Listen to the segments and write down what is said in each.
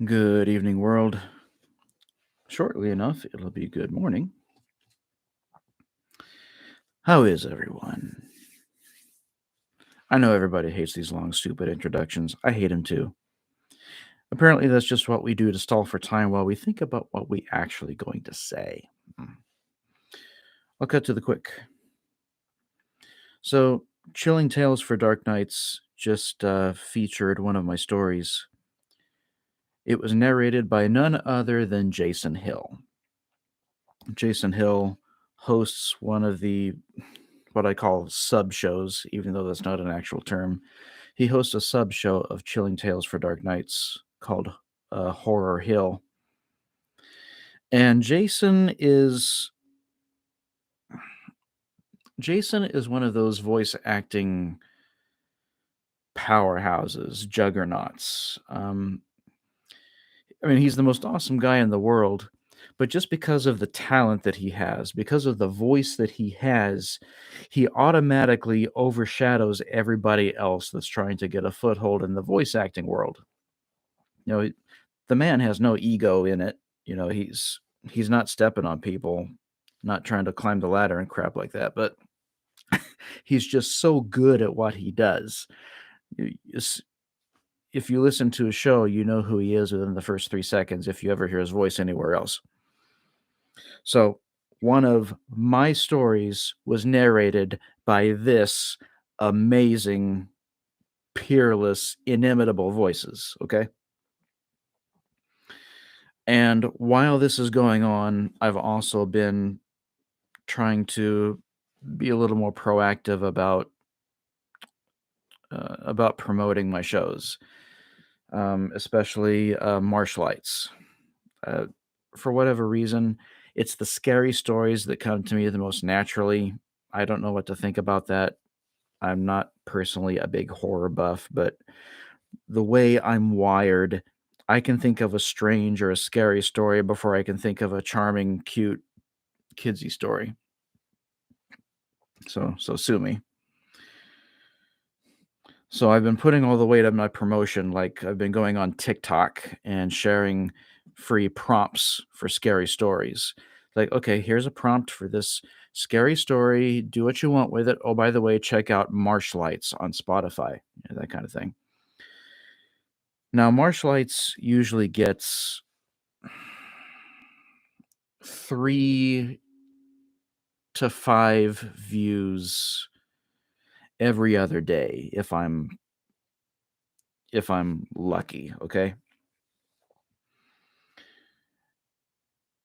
Good evening, world. Shortly enough, it'll be good morning. How is everyone? I know everybody hates these long, stupid introductions. I hate them too. Apparently, that's just what we do to stall for time while we think about what we actually going to say. I'll cut to the quick. So, Chilling Tales for Dark Nights just featured one of my stories. It was narrated by none other than Jason Hill. Jason Hill hosts one of the what I call sub shows, even though that's not an actual term. He hosts a sub show of Chilling Tales for Dark Nights called Horror Hill. And Jason is one of those voice acting powerhouses, juggernauts. I mean, he's the most awesome guy in the world, but just because of the talent that he has, because of the voice that he automatically overshadows everybody else that's trying to get a foothold in the voice acting world. You know, the man has no ego in it. He's not stepping on people, not trying to climb the ladder and crap like that, but he's just so good at what he does. Y- s- If you listen to a show, you know who he is within the first 3 seconds if you ever hear his voice anywhere else. So, one of my stories was narrated by this amazing, peerless, inimitable voices, okay? And while this is going on, I've also been trying to be a little more proactive about promoting my shows, especially Marshlights. Uh, for whatever reason, it's the scary stories that come to me the most naturally. I don't know what to think about that. I'm not personally a big horror buff, but the way I'm wired, I can think of a strange or a scary story before I can think of a charming, cute, kidsy story. So sue me. So I've been putting all the weight on my promotion, like I've been going on TikTok and sharing free prompts for scary stories. Like, okay, here's a prompt for this scary story. Do what you want with it. Oh, by the way, check out Marshlights on Spotify, that kind of thing. Now, Marshlights usually gets 3 to 5 views every other day if I'm lucky, okay?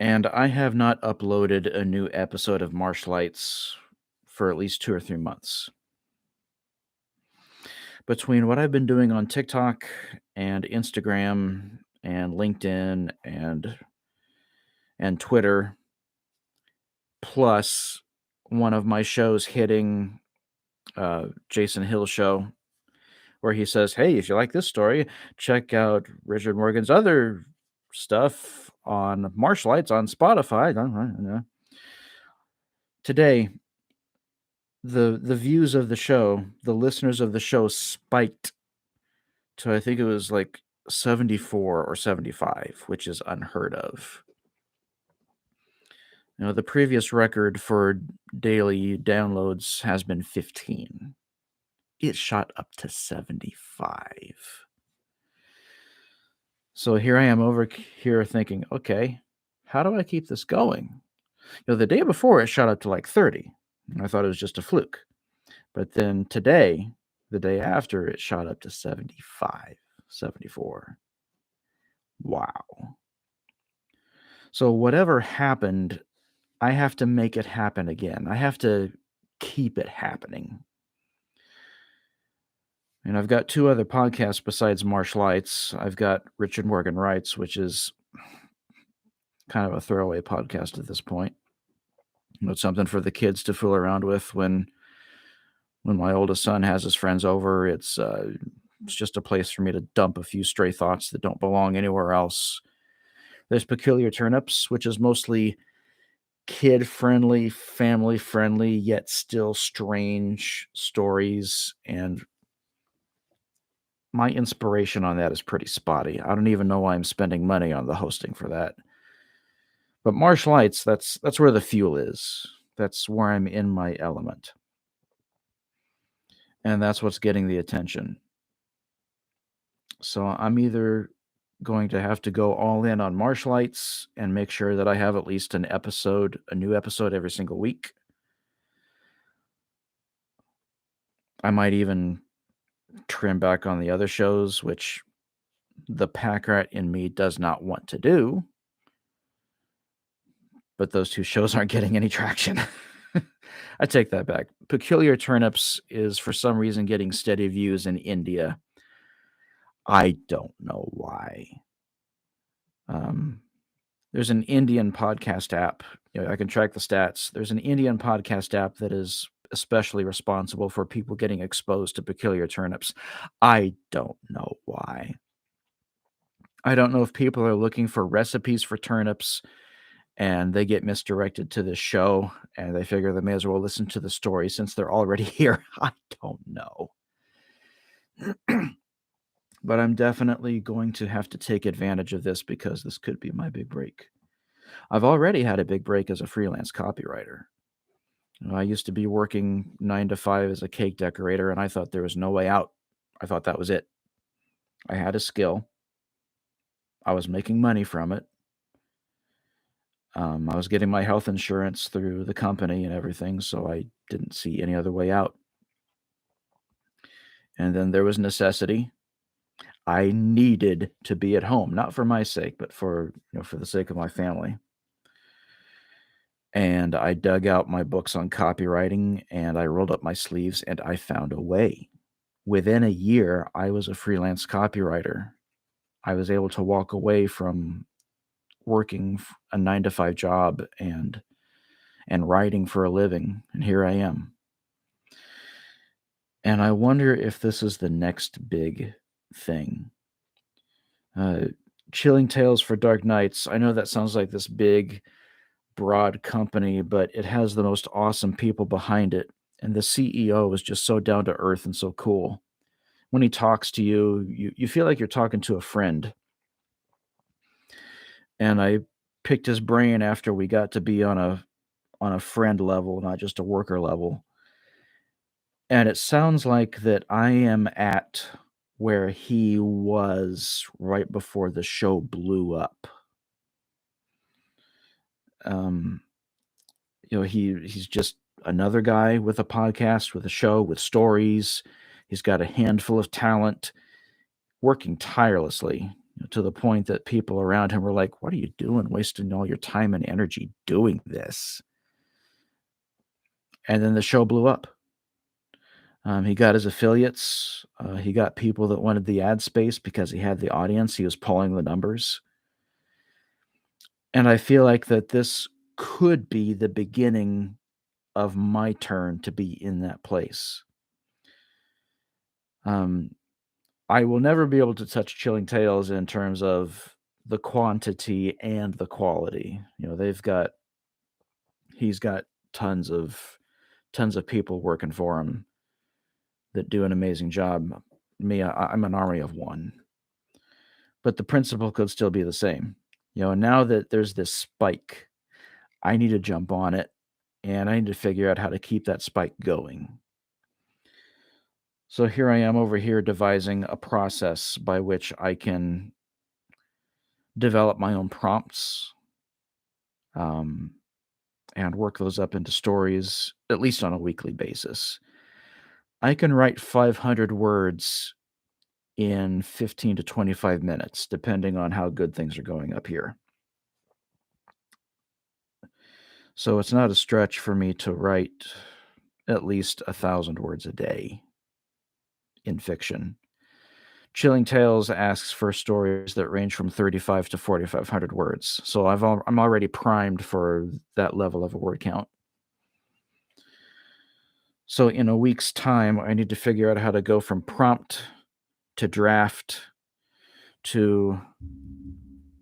And I have not uploaded a new episode of Marshlights for at least 2 or 3 months. Between what I've been doing on TikTok and Instagram and LinkedIn and Twitter, plus one of my shows hitting, Jason Hill's show, where he says, "Hey, if you like this story, check out Richard Morgan's other stuff on Marshlights on Spotify." Today, the views of the show, the listeners of the show spiked to I think it was like 74 or 75, which is unheard of. The previous record for daily downloads has been 15. It shot up to 75. So here I am over here thinking, okay, how do I keep this going? The day before it shot up to like 30. And I thought it was just a fluke. But then today, the day after, it shot up to 75, 74. Wow. So whatever happened, I have to make it happen again. I have to keep it happening. And I've got 2 other podcasts besides Marsh Lights. I've got Richard Morgan Writes, which is kind of a throwaway podcast at this point. It's something for the kids to fool around with when my oldest son has his friends over. It's just a place for me to dump a few stray thoughts that don't belong anywhere else. There's Peculiar Turnips, which is mostly kid friendly, family friendly, yet still strange stories and my inspiration on that is pretty spotty. I don't even know why I'm spending money on the hosting for that. But Marsh Lights, that's where the fuel is. That's where I'm in my element. And that's what's getting the attention. So I'm either going to have to go all in on Marsh Lights and make sure that I have at least a new episode every single week. I might even trim back on the other shows, which the pack rat in me does not want to do. But those two shows aren't getting any traction. I take that back. Peculiar Turnips is for some reason getting steady views in India. I don't know why. There's an Indian podcast app. I can track the stats. There's an Indian podcast app that is especially responsible for people getting exposed to Peculiar Turnips. I don't know why. I don't know if people are looking for recipes for turnips and they get misdirected to this show and they figure they may as well listen to the story since they're already here. I don't know. But I'm definitely going to have to take advantage of this because this could be my big break. I've already had a big break as a freelance copywriter. I used to be working 9 to 5 as a cake decorator, and I thought there was no way out. I thought that was it. I had a skill. I was making money from it. I was getting my health insurance through the company and everything, so I didn't see any other way out. And then there was necessity. I needed to be at home, not for my sake, but for the sake of my family. And I dug out my books on copywriting and I rolled up my sleeves and I found a way. Within a year, I was a freelance copywriter. I was able to walk away from working a 9 to 5 job and writing for a living, and here I am. And I wonder if this is the next big thing. Chilling Tales for Dark Nights. I know that sounds like this big, broad company, but it has the most awesome people behind it. And the CEO is just so down to earth and so cool. When he talks to you, you feel like you're talking to a friend. And I picked his brain after we got to be on a friend level, not just a worker level. And it sounds like that I am at where he was right before the show blew up. Um, he's just another guy with a podcast, with a show, with stories. He's got a handful of talent, working tirelessly to the point that people around him were like, "What are you doing, wasting all your time and energy doing this?" And then the show blew up. He got his affiliates. He got people that wanted the ad space because he had the audience. He was pulling the numbers. And I feel like that this could be the beginning of my turn to be in that place. Um, I will never be able to touch Chilling Tales in terms of the quantity and the quality. He's got tons of people working for him that do an amazing job. Me, I'm an army of one. But the principle could still be the same. Now that there's this spike, I need to jump on it and I need to figure out how to keep that spike going. So here I am over here devising a process by which I can develop my own prompts, um, and work those up into stories, at least on a weekly basis. I can write 500 words in 15 to 25 minutes, depending on how good things are going up here. So it's not a stretch for me to write at least 1,000 words a day in fiction. Chilling Tales asks for stories that range from 35 to 4,500 words. So I'm already primed for that level of a word count. So in a week's time, I need to figure out how to go from prompt to draft to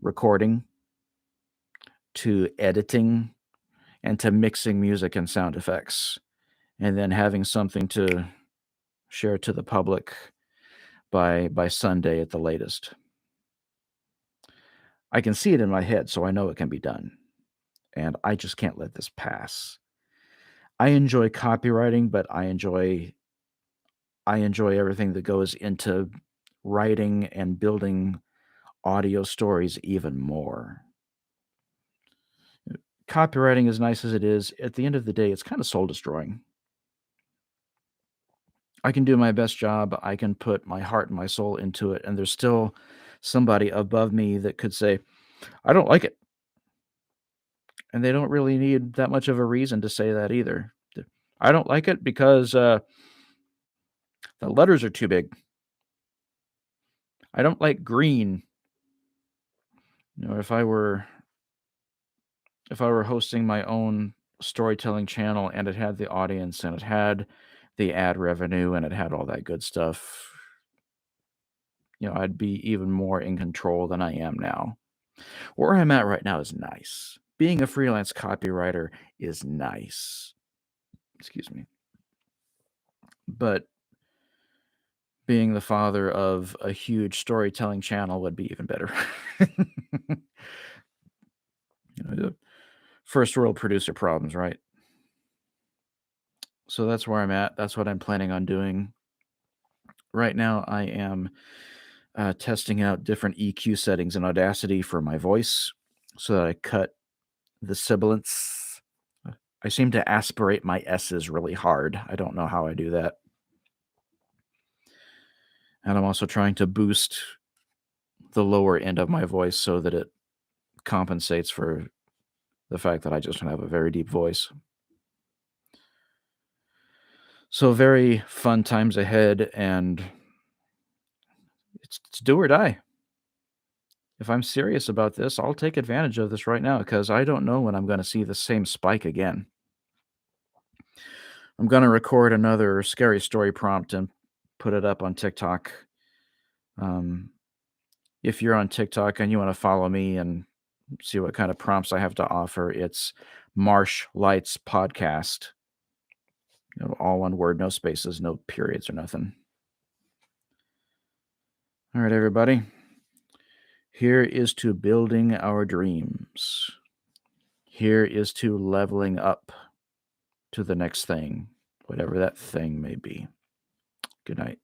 recording to editing and to mixing music and sound effects, and then having something to share to the public by Sunday at the latest. I can see it in my head, so I know it can be done, and I just can't let this pass. I enjoy copywriting, but I enjoy everything that goes into writing and building audio stories even more. Copywriting, as nice as it is, at the end of the day, it's kinda soul destroying. I can do my best job, I can put my heart and my soul into it, and there's still somebody above me that could say, "I don't like it," and they don't really need that much of a reason to say that either. "I don't like it because, the letters are too big. I don't like green." If I were hosting my own storytelling channel and it had the audience and it had the ad revenue and it had all that good stuff, I'd be even more in control than I am now. Where I'm at right now is nice. Being a freelance copywriter is nice. Excuse me. But being the father of a huge storytelling channel would be even better. The first world producer problems, right? So that's where I'm at. That's what I'm planning on doing. Right now, I am testing out different EQ settings in Audacity for my voice so that I cut the sibilance. I seem to aspirate my S's really hard. I don't know how I do that. And I'm also trying to boost the lower end of my voice so that it compensates for the fact that I just have a very deep voice. So very fun times ahead, and it's do or die. If I'm serious about this, I'll take advantage of this right now because I don't know when I'm going to see the same spike again. I'm going to record another scary story prompt and put it up on TikTok. Um, if you're on TikTok and you want to follow me and see what kind of prompts I have to offer, it's Marsh Lights Podcast. All one word, no spaces, no periods or nothing. All right, everybody. Here is to building our dreams. Here is to leveling up to the next thing, whatever that thing may be. Good night.